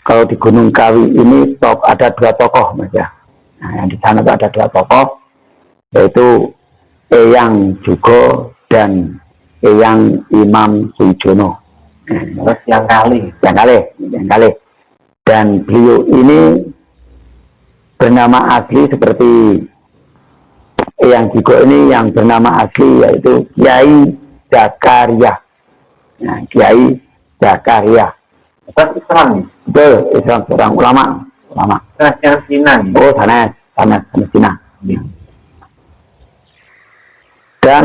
Kalau di Gunung Kawi ini ada dua tokoh, Mas ya. Nah, yang di sana itu ada dua tokoh, yaitu Eyang Jugo dan Eyang Imam Sujono. Terus yang kali. Dan beliau ini bernama asli seperti Eyang Jugo ini, yang bernama asli yaitu Kiai Zakaria. Nah, Kiai Zakaria. Islam. Betul, Islam, seorang ulama. Yang Cina. Oh, sana Cina. Dan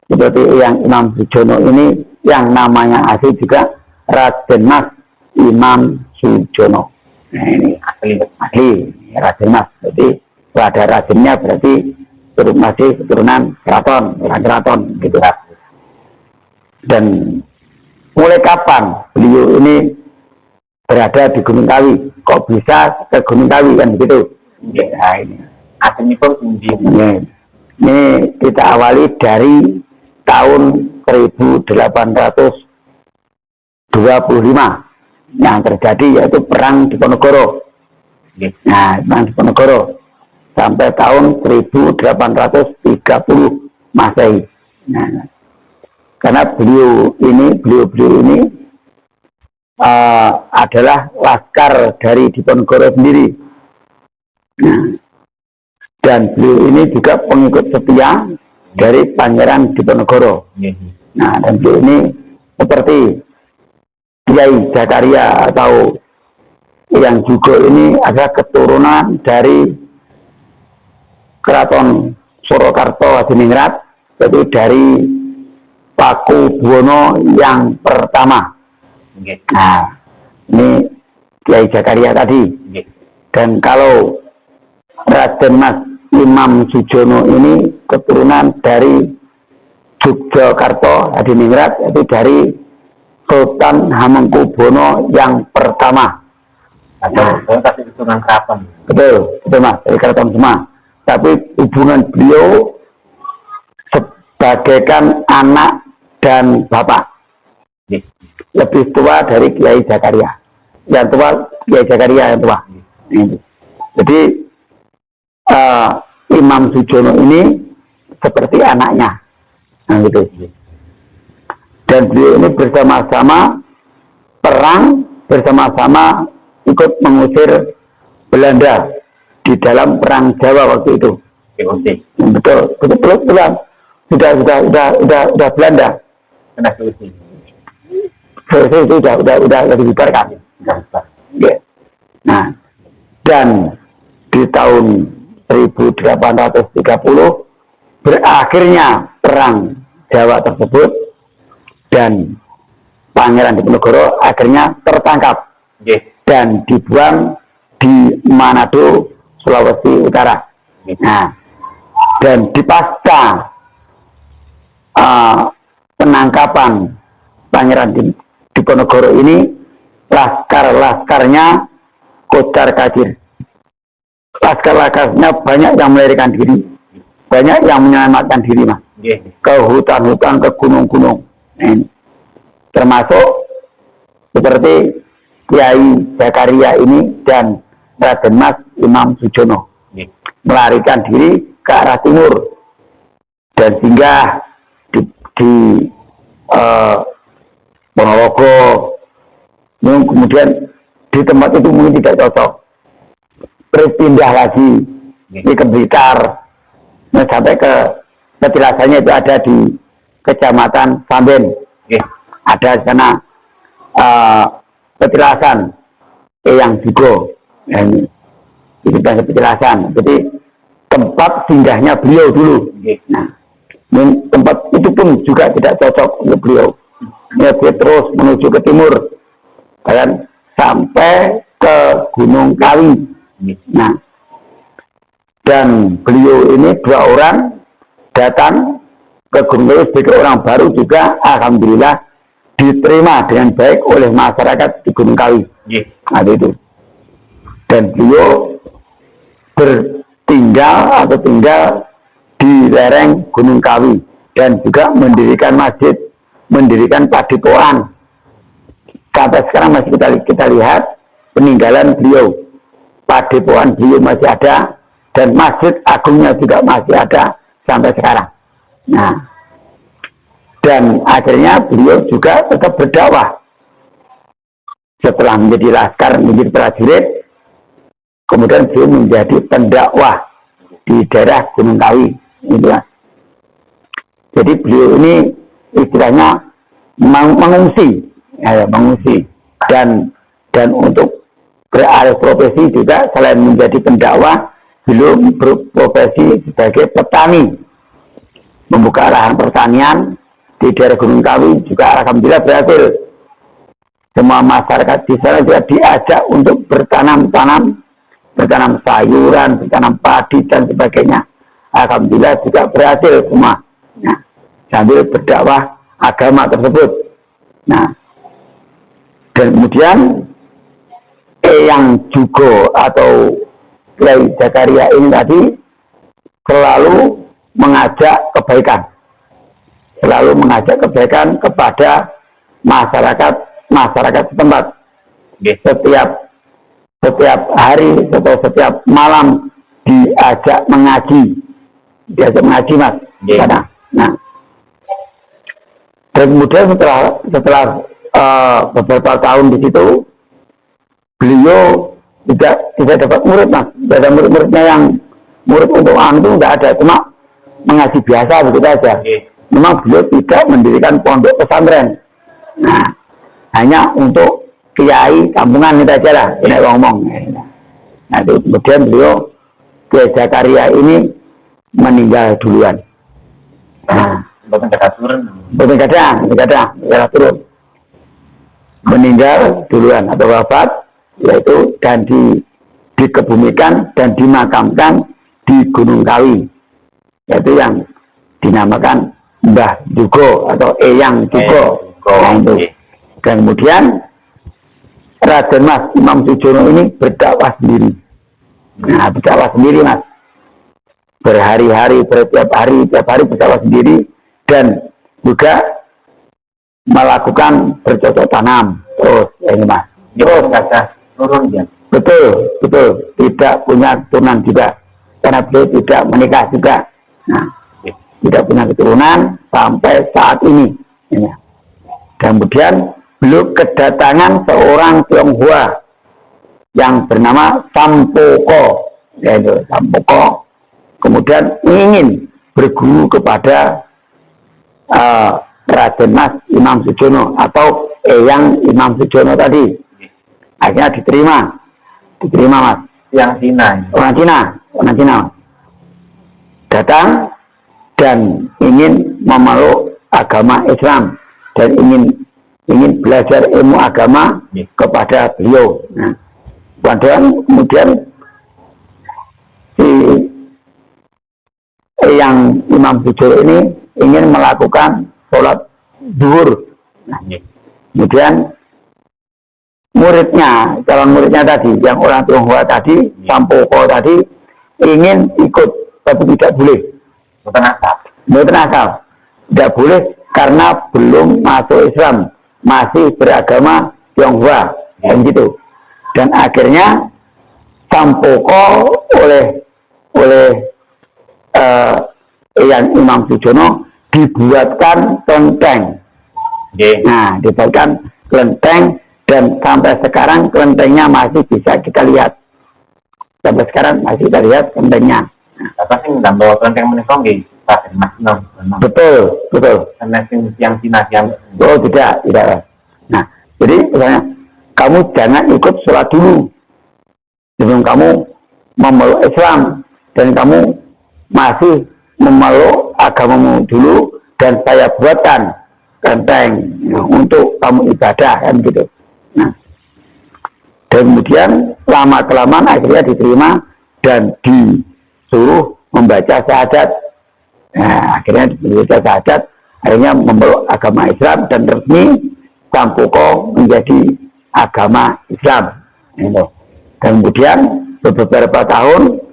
seperti yang Imam Sujono ini, yang namanya asli juga Raden Mas Imam Sujono. Nah, ini asli Raden Mas. Jadi kalau ada Radennya berarti masih keturunan keraton gitu kan. Dan mulai kapan beliau ini berada di Gunung Kawi? Kok bisa ke Gunung Kawi kan begitu? Nah, ini aslinya pun ini kita awali dari tahun 1825 yang terjadi, yaitu perang Diponegoro. Nah, perang Diponegoro sampai tahun 1830 Masehi. Nah, karena beliau ini adalah laskar dari Diponegoro sendiri. Nah, dan beliau ini juga pengikut setia dari Pangeran Diponegoro. Nah, dan beliau ini seperti Kiai Zakaria atau Eyang Jugo ini adalah keturunan dari Keraton Surakarta Hadiningrat, yaitu dari Paku Buwono yang pertama. Nah, ini Kiai Zakaria tadi. Dan kalau Raden Mas Imam Sujono ini keturunan dari Yogyakarta Hadiningrat, yaitu dari Sultan Hamengkubuwono yang pertama. Tapi keturunan keraton. Betul Mas, dari keraton semua. Tapi hubungan beliau sebagaikan anak dan bapak. Lebih tua dari Kiai Zakaria. Yang tua Kiai Zakaria yang tua. Jadi Imam Sujono ini seperti anaknya. Nah, gitu. Dan beliau ini bersama-sama perang, bersama-sama ikut mengusir Belanda di dalam perang Jawa waktu itu. Betul. Sudah Belanda. Selesai itu sudah dibubarkan. Ya. Nah, dan di tahun 1830 berakhirnya perang Jawa tersebut, dan Pangeran Diponegoro akhirnya tertangkap dan dibuang di Manado, Sulawesi Utara. Nah, dan di pasca penangkapan Pangeran Diponegoro ini, laskar-laskarnya kocar kacir. Laskar-laskarnya banyak yang melarikan diri, banyak yang menyelamatkan diri, Mas. Ke hutan-hutan, ke gunung-gunung. Termasuk seperti Kiai Zakaria ini dan Raden Mas Imam Sujono melarikan diri ke arah timur dan singgah di Ponorogo. Kemudian di tempat itu mungkin tidak cocok, terus pindah lagi di ke Blitar, sampai ke petilasannya itu ada di Kecamatan Samben. Ada di sana petilasan Eyang Jugo. Itu petilasan. Jadi tempat singgahnya beliau dulu. Nah, tempat itu pun juga tidak cocok untuk beliau. Dia terus menuju ke timur dan sampai ke Gunung Kawi. Nah, dan beliau ini dua orang datang ke Gunung Kawi sebagai orang baru juga, alhamdulillah diterima dengan baik oleh masyarakat di Gunung Kawi. Nah, itu. Dan beliau tinggal di lereng Gunung Kawi dan juga mendirikan masjid, mendirikan padepokan. Sampai sekarang masih kita lihat peninggalan beliau, padepokan beliau masih ada, dan masjid agungnya juga masih ada sampai sekarang. Nah, dan akhirnya beliau juga tetap berdakwah. Setelah menjadi laskar, menjadi prajurit, kemudian beliau menjadi pendakwah di daerah Gunung Kawi. Gitu ya. Jadi beliau ini istilahnya mengungsi, mengungsi, dan untuk beralih profesi juga selain menjadi pendakwah, beliau berprofesi sebagai petani, membuka lahan pertanian di daerah Gunung Kawi juga alhamdulillah berhasil. Semua masyarakat di sana juga diajak untuk bertanam sayuran, bertanam padi dan sebagainya. Alhamdulillah juga berhasil semua. Nah, sambil berdakwah agama tersebut. Nah, dan kemudian Eyang Jugo atau Kiai Zakaria ini tadi selalu mengajak kebaikan, kepada masyarakat setempat. Setiap hari atau setiap malam diajak mengaji mas. Nah, dan kemudian setelah beberapa tahun di situ, beliau tidak dapat murid mas. Tidak ada murid-muridnya yang murid untuk itu tidak ada, cuma mengaji biasa begitu saja. Memang beliau tidak mendirikan pondok pesantren. Nah, hanya untuk kiai kampungan itu aja lah, ini ngomong. Nah, itu kemudian beliau Kiai Zakaria ini meninggal duluan. Nah, turun. Meninggal duluan atau wafat, yaitu dan dikebumikan dan dimakamkan di Gunung Kawi, yaitu yang dinamakan Mbah Jugo atau Eyang Jugo. Nah, itu. Dan kemudian Raden Mas Imam Sujono ini berdakwah sendiri. Nah, berdakwah sendiri mas, berhari-hari, tiap hari berdakwah sendiri, dan juga melakukan bercocok tanam terus ini mas. Terus turun ya. Betul, tidak punya keturunan juga, karena beliau tidak menikah juga. Nah, tidak punya keturunan sampai saat ini. Kemudian beliau kedatangan seorang Tionghoa yang bernama Sampoko, yaitu Sampoko, kemudian ingin berguru kepada Raden Mas Imam Sujono atau Eyang Imam Sujono tadi. Akhirnya diterima mas. Orang Cina datang dan ingin memeluk agama Islam dan ingin belajar ilmu agama kepada beliau. Nah, kemudian si Eyang Imam Sujono ini ingin melakukan sholat zuhur. Nah, kemudian calon muridnya tadi, yang orang Tionghoa tadi, Sampoko tadi, ingin ikut, tapi tidak boleh. Bukan asal. Tidak boleh karena belum masuk Islam, masih beragama Tionghoa, dan gitu. Dan akhirnya Sampoko oleh Eyang Imam Sujono dibuatkan kelenteng. Nah, dibuatkan kelenteng, dan sampai sekarang kelentengnya masih bisa kita lihat. Sampai sekarang masih kita lihat kelentengnya. Apa sih nggak bawa kelenteng menikong di Raden Mas Imam? Betul. Yang Cina yang. Oh tidak. Nah, jadi misalnya kamu jangan ikut sholat dulu sebelum kamu memeluk Islam, dan kamu masih memeluk agamamu dulu, dan saya buatkan kelenteng untuk kamu ibadah, kan gitu. Nah, dan kemudian lama-kelamaan akhirnya diterima dan disuruh membaca syahadat. Nah, akhirnya membaca syahadat, akhirnya memeluk agama Islam, dan resmi Sampoko menjadi agama Islam. Dan kemudian beberapa tahun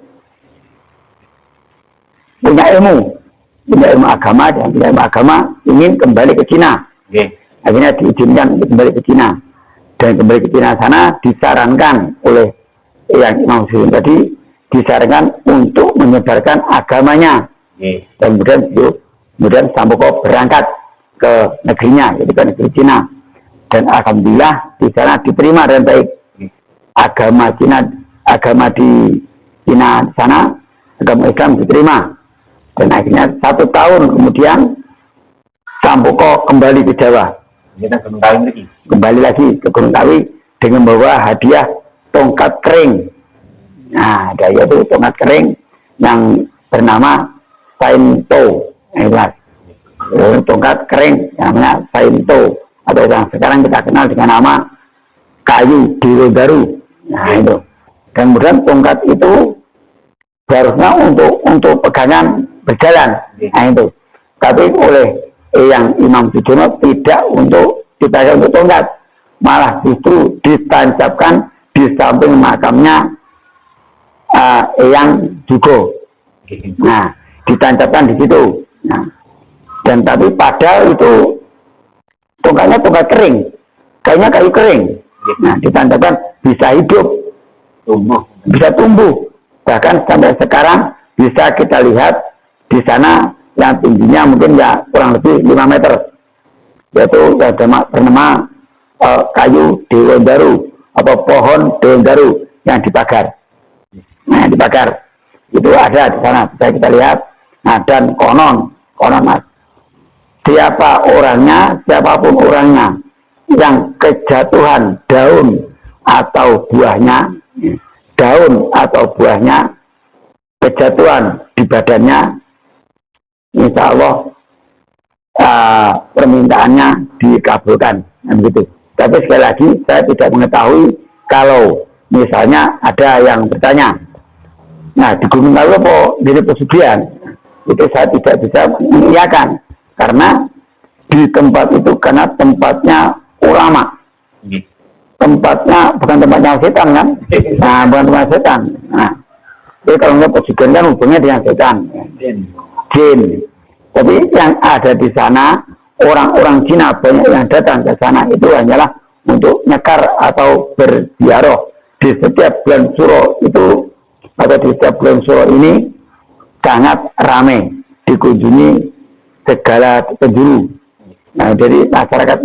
punya ilmu agama, dan punya ilmu agama ingin kembali ke Cina. Akhirnya diizinkan kembali ke Cina. dan kembali ke Cina sana disarankan oleh yang Imam Zuhri tadi, disarankan untuk menyebarkan agamanya. Dan kemudian Samboko berangkat ke negerinya, jadi ke negeri Cina. Dan alhamdulillah di sana diterima dengan baik. Agama di Cina sana, agama Islam diterima. Dan akhirnya 1 tahun kemudian Samboko kembali ke Jawa. Kembali lagi ke Gunung Kawi dengan membawa hadiah tongkat kering. Nah, hadiah itu tongkat kering yang bernama Sainto. Tongkat kering namanya Sainto, atau yang sekarang kita kenal dengan nama kayu Dewa Daru. Nah itu. Dan kemudian tongkat itu seharusnya untuk pegangan berjalan. Nah itu. Tapi oleh yang Imam Sujono tidak untuk dipakai untuk tongkat, malah justru ditancapkan di samping makamnya Eyang Jugo. Nah, ditancapkan di situ. Nah, dan tapi padahal itu tongkatnya tongkat kering, kayaknya kayu kering. Nah, ditancapkan bisa hidup, bisa tumbuh. Bahkan sampai sekarang bisa kita lihat di sana yang tingginya mungkin ya kurang lebih 5 meter. Yaitu yang bernama kayu Dewa Daru atau pohon Dewa Daru yang dibakar. Nah, dibakar itu ada di sana, bisa kita lihat. Nah, dan konon mas, siapapun orangnya yang kejatuhan daun atau buahnya kejatuhan di badannya, insya Allah permintaannya dikabulkan. Begitu. Tapi sekali lagi saya tidak mengetahui kalau misalnya ada yang bertanya, nah di Gunung Kawi apa di pesugihan, itu saya tidak bisa mengiyakan karena di tempat itu karena tempatnya ulama, tempatnya bukan tempatnya setan kan. Nah, bukan tempat setan. Nah, jadi kalau nggak pesugihan kan hubungnya dengan setan, jin. Tapi yang ada di sana orang-orang Cina banyak yang datang ke sana itu hanyalah untuk nyekar atau berziarah. Di setiap bulan Suro itu atau di setiap bulan Suro ini sangat ramai dikunjungi segala penjuru. Nah, jadi masyarakat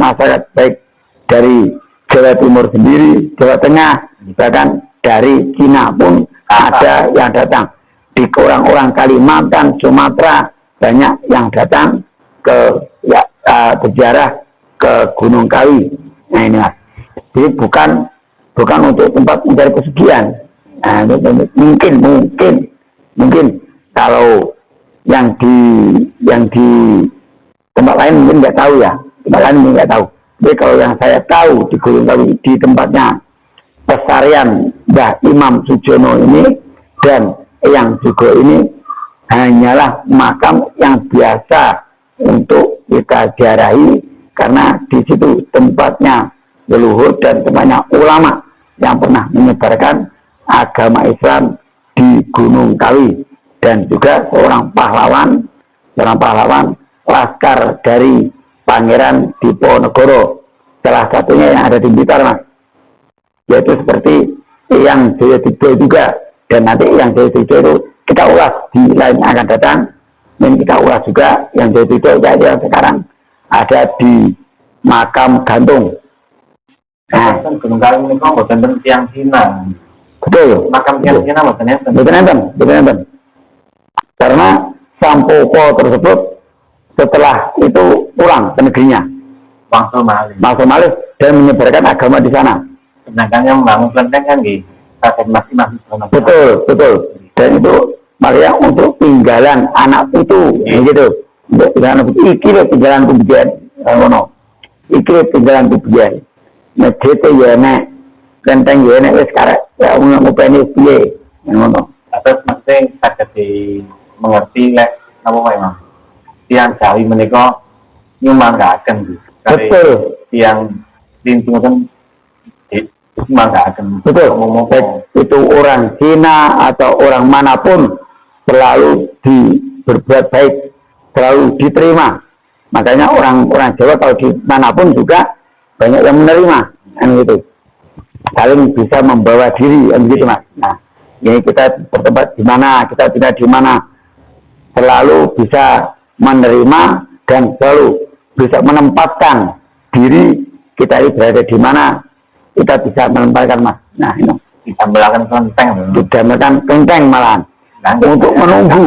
baik dari Jawa Timur sendiri, Jawa Tengah, bahkan dari Cina pun ada yang datang. Di orang-orang Kalimantan, Sumatera banyak yang datang ke berziarah ke Gunung Kawi. Nah ini mas, jadi bukan untuk tempat mencari pesugihan. Nah, mungkin kalau yang di tempat lain mungkin nggak tahu ya, tempat lain mungkin nggak tahu. Jadi kalau yang saya tahu di Gunung Kawi, di tempatnya pesarian Mbah Imam Sujono ini dan yang juga ini hanyalah makam yang biasa untuk kita ziarahi karena di situ tempatnya leluhur dan tempatnya ulama yang pernah menyebarkan agama Islam di Gunung Kawi, dan juga seorang pahlawan laskar dari Pangeran Diponegoro, salah satunya yang ada di Blitar mas, yaitu seperti yang Jayadigo juga. Dan nanti yang Jayadigo itu kita ulas di lain yang akan datang, dan kita ulas juga yang Jayadigo yang sekarang ada di makam gantung. Nah, Gunung Kawi ini kok bukan tiang Cina. Betul. Makam tiang Cina bukan enten. Karena Sampoko tersebut setelah itu pulang ke negerinya, Bangsa Malih, dan menyebarkan agama di sana. Sedangkan yang membangun kelenteng kan di masih. Betul. Dan itu makanya untuk tinggalan anak itu, gitu. Untuk tinggalan iki tinggalan kebijakan, tinggalan kebijakan. Masjid ya nek, kelenteng ya nek wis karek ya ngopeni piye, ngono. Terus mesti saged mengerti lek napa wae Mas. Tiang Jawi menika nyumanggaken betul. Tiang lingkungan nyumanggaken. Betul. Itu orang Cina atau orang manapun selalu berbuat baik, selalu diterima. Makanya orang Jawa kalau di manapun juga banyak yang menerima. kan gitu. Saling bisa membawa diri, kan gitu Mas. Nah, ini kita bertempat di mana, kita tidak di mana, selalu bisa menerima dan selalu bisa menempatkan diri kita ini berada di mana, kita bisa menempatkan Mas. Nah, ini Bisa melakukan kelenteng. sudah melakukan kelenteng malahan untuk menunggu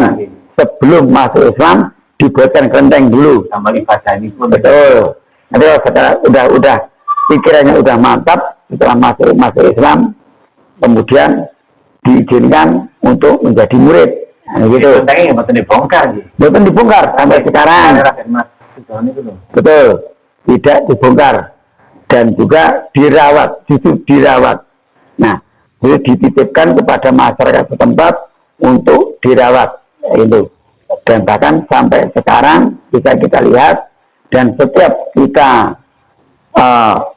sebelum masuk Islam dibuatkan kelenteng dulu. Sama ibadah ini pun. Betul. Nanti kalau sekarang udah pikirannya udah mantap setelah masuk Islam, kemudian diizinkan untuk menjadi murid. Nah, gitu. Kelentengnya betul dibongkar gitu. Betul dibongkar sampai sekarang. Betul. Tidak dibongkar dan juga dirawat, justru dirawat. Nah, itu dititipkan kepada masyarakat setempat untuk dirawat itu. Dan bahkan sampai sekarang bisa kita lihat, dan setiap kita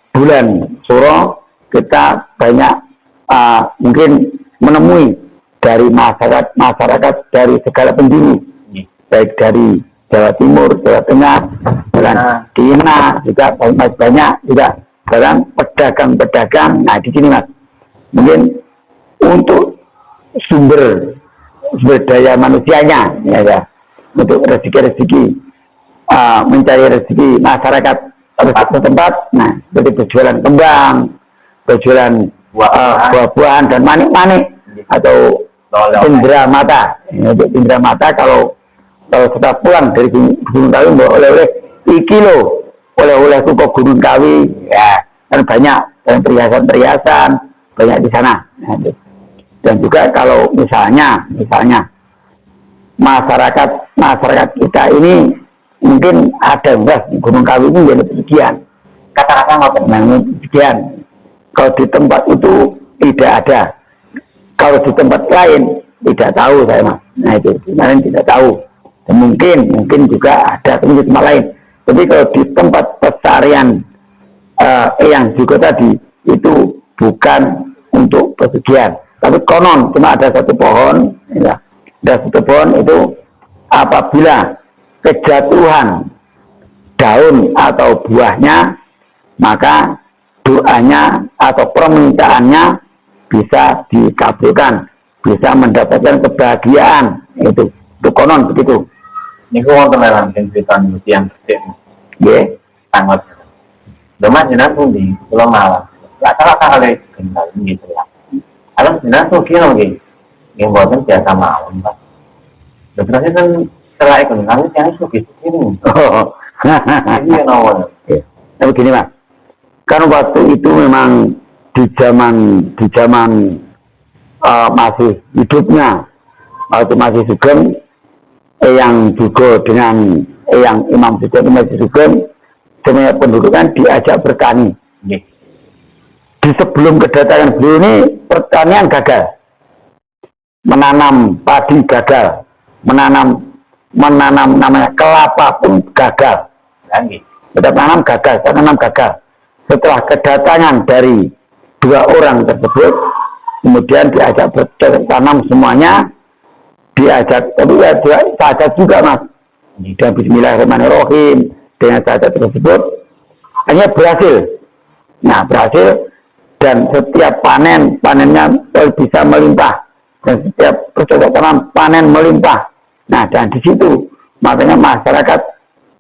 bulan Suro kita banyak mungkin menemui dari masyarakat dari segala penjuru, baik dari Jawa Timur, Jawa Tengah, dan Cina juga banyak juga barang pedagang-pedagang. Nah di sini Mas, mungkin untuk sumber daya manusianya, ya, untuk rezeki mencari rezeki masyarakat setempat. Nah, seperti berjualan kembang, berjualan buah-buahan dan manik-manik atau indera mata. Untuk indera mata kalau setelah pulang dari Gunung Kawi bawa oleh-oleh kilo, oleh-oleh ke Gunung Kawi, ya kan banyak, dan perhiasan-perhiasan banyak di sana. Nah, dan juga kalau misalnya masyarakat kita ini mungkin ada di Gunung Kawi itu jadi sekian, kata-kata ngotot sekian. Kalau di tempat itu tidak ada, kalau di tempat lain tidak tahu saya Mas. Nah itu kemarin tidak tahu. Dan mungkin juga ada di tempat lain. Tapi kalau di tempat pesarian yang juga tadi itu bukan untuk pesugihan. Tapi konon cuma ada satu pohon, ya. Ada satu pohon itu apabila kejatuhan daun atau buahnya, maka doanya atau permintaannya bisa dikabulkan, bisa mendapatkan kebahagiaan. Itu konon begitu. Ini kok wonten cerita yang gede. Nggih. Sangat. Demak jenengan pundi kula malam. Ya salah kali kenal gitu ya. Alam jenengan tuh kira nggih. Yang boten biasa malam, Pak. Terus kan setelah ekonomi yang suka gitu. Oh. Ini nawar. Tapi gini Mas, kan waktu itu memang di zaman masih hidupnya, waktu masih Sugeng, yang juga dengan yang Imam Sugeng masih Sugeng, semuanya penduduk kan diajak bertani. Di sebelum kedatangan beliau ini pertanian gagal, menanam padi gagal, menanam namanya kelapa pun gagal. Kita tanam gagal. Setelah kedatangan dari dua orang tersebut, kemudian diajak bertanam semuanya, tapi ya sahadat juga Mas. Dan Bismillahirrahmanirrahim dengan sahadat tersebut hanya berhasil. Nah berhasil, dan setiap panennya bisa melimpah, dan setiap bercocok tanam panen melimpah. Nah dan di situ makanya masyarakat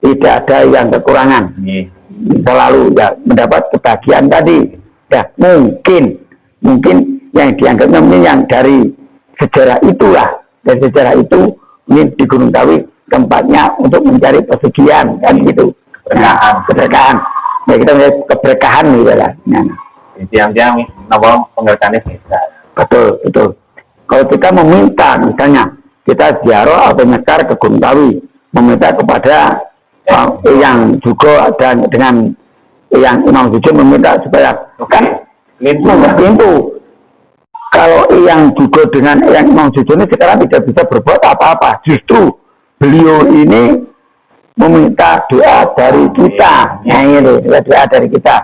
tidak ada yang kekurangan, selalu ya mendapat kebahagiaan tadi. Ya mungkin yang dianggapnya mungkin yang dari sejarah itulah, dari sejarah itu ini di Gunung Kawi tempatnya untuk mencari pesugihan kan gitu. Keberkahan. Ya kita melihat keberkahan gitu lah. Nah. Tiang-tiang nawang pengertiannya bisa. Betul. Kalau kita meminta, misalnya kita ziarah atau nyekar ke Gunung Kawi, meminta kepada yang juga dan dengan yang Imam Sujo meminta supaya kan pintu. Kalau yang juga dengan yang Imam Sujo ini sekarang tidak bisa berbuat apa-apa. Justru beliau ini meminta doa dari kita. Nah itu doa dari kita.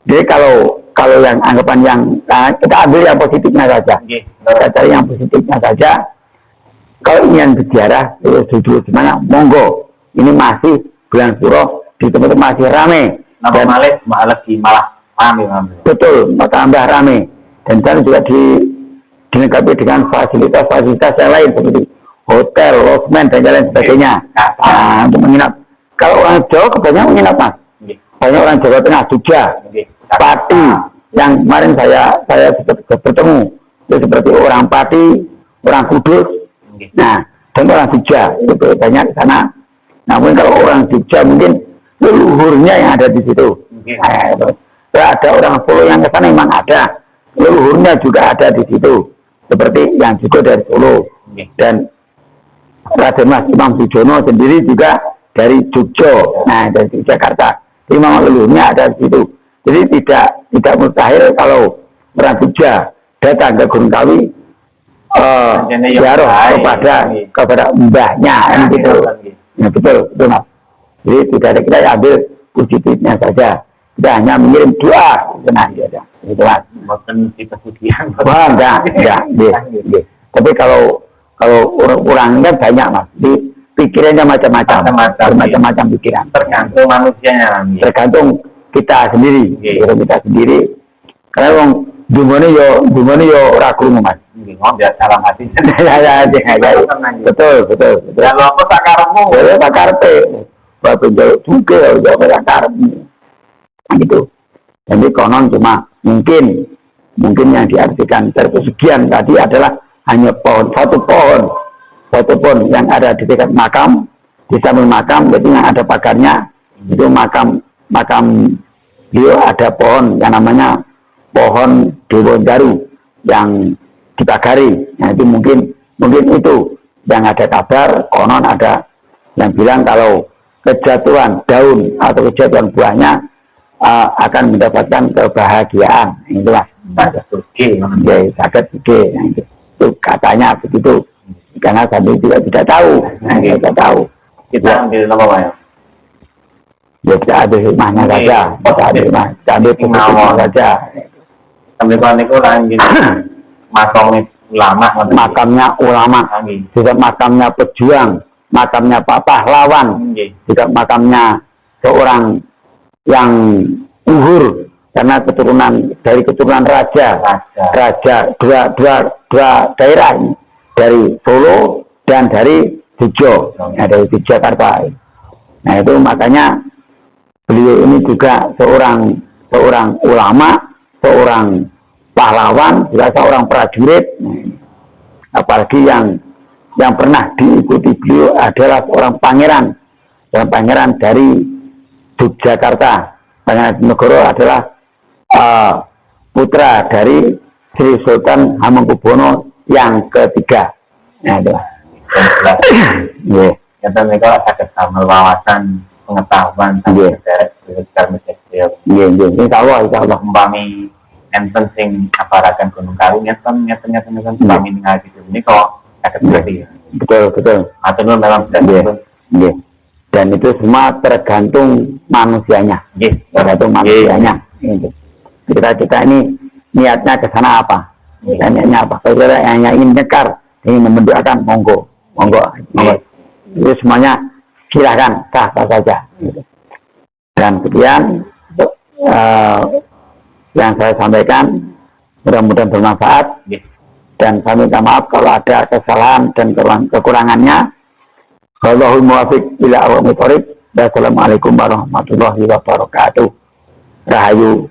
Jadi kalau yang anggapan yang kita ambil yang positifnya saja. Kita cari yang positifnya saja. Kalau ingin berziarah, duduk di mana? Monggo. Ini masih bulan Suro, di tempat masih ramai. Dan malah Rame. Betul, tambah rame. Dan sana juga dilengkapi dengan fasilitas-fasilitas yang lain seperti hotel, lodgement dan lain sebagainya. Nah, untuk menginap. Kalau orang Jawa kebanyakan menginap Mas. Banyak orang Jawa Tengah, Jogja, Pati, yang kemarin saya bertemu itu seperti orang Pati, orang Kudus, nah dan orang Jogja itu banyak di sana. Namun kalau orang Jogja mungkin leluhurnya yang ada di situ. Nah, ada orang Solo yang ke sana memang ada, leluhurnya juga ada di situ. Seperti yang juga dari Solo dan Raden Mas Imam Sujono sendiri juga dari Jogja, nah dari Jakarta. Jadi memang leluhurnya ada di situ. Jadi tidak mustahil kalau orang Jogja datang ke Gunung Kawi ziarah kepada mbahnya gitu. Ya, betul Mas. Jadi tidak ada, kita ambil positifnya saja. Kita hanya mengirim doa senang saja. Gitu Mas. Bukan kita pujian. Wah, enggak. Tapi kalau orangnya banyak Mas. Pikirannya macam-macam pikiran. Tergantung manusianya. Tergantung kita sendiri. Kita sendiri. Karena orang dumane yo ora krungu Mas. Biar salam hati. Betul. Kalau aku tak karepmu, tak karepe. Bapak njaluk duke yo tak karepmu. Gitu. Jadi konon cuma mungkin yang diartikan terpesugihan tadi adalah hanya satu pohon yang ada di dekat makam, di samping makam, berarti yang ada pagarnya itu makam beliau ada pohon yang namanya pohon Dewa Daru yang dipagari. Nah itu mungkin itu yang ada kabar, konon ada yang bilang kalau kejatuhan daun atau kejatuhan buahnya akan mendapatkan kebahagiaan. Itulah sakit gede. Itu katanya begitu. Karena kami juga tidak tahu. Tidak tahu. Kita ambil apa Pak? Ya kita ambil hikmahnya saja. Kita ambil hikmahnya saja. Sambil kalau itu lanjut makamnya ulama, juga makamnya pejuang, makamnya pahlawan, juga makamnya seorang yang uhur karena dari keturunan raja dua daerah ini, dari Solo dan dari Jogja, dari Jakarta. Nah itu makanya beliau ini juga seorang ulama, seorang pahlawan, juga seorang prajurit. Apalagi yang pernah diikuti beliau adalah seorang pangeran dari Yogyakarta. Pangeran Negoro adalah putra dari Sri Sultan Hamengkubuwono yang ketiga. Nah, itu. Kita mereka akan sama wawasan pengetahuan Insya Allah umpami enten sing aparakan Gunung Kawi ngeten umpami ngaji ini kok akan terjadi. Betul. Atau memang dan itu semua tergantung manusianya. Tergantung manusianya. Kita ini niatnya ke sana apa? Niatnya apa? Kalau kita hanya ingin nyekar, ingin membentukkan monggo. Itu semuanya silakan, sah saja. Dan kemudian yang saya sampaikan mudah-mudahan bermanfaat. Dan saya minta maaf kalau ada kesalahan dan kekurangannya. Wallahul muwaffiq ila aqwamit thoriq. Wassalamualaikum warahmatullahi wabarakatuh. Rahayu.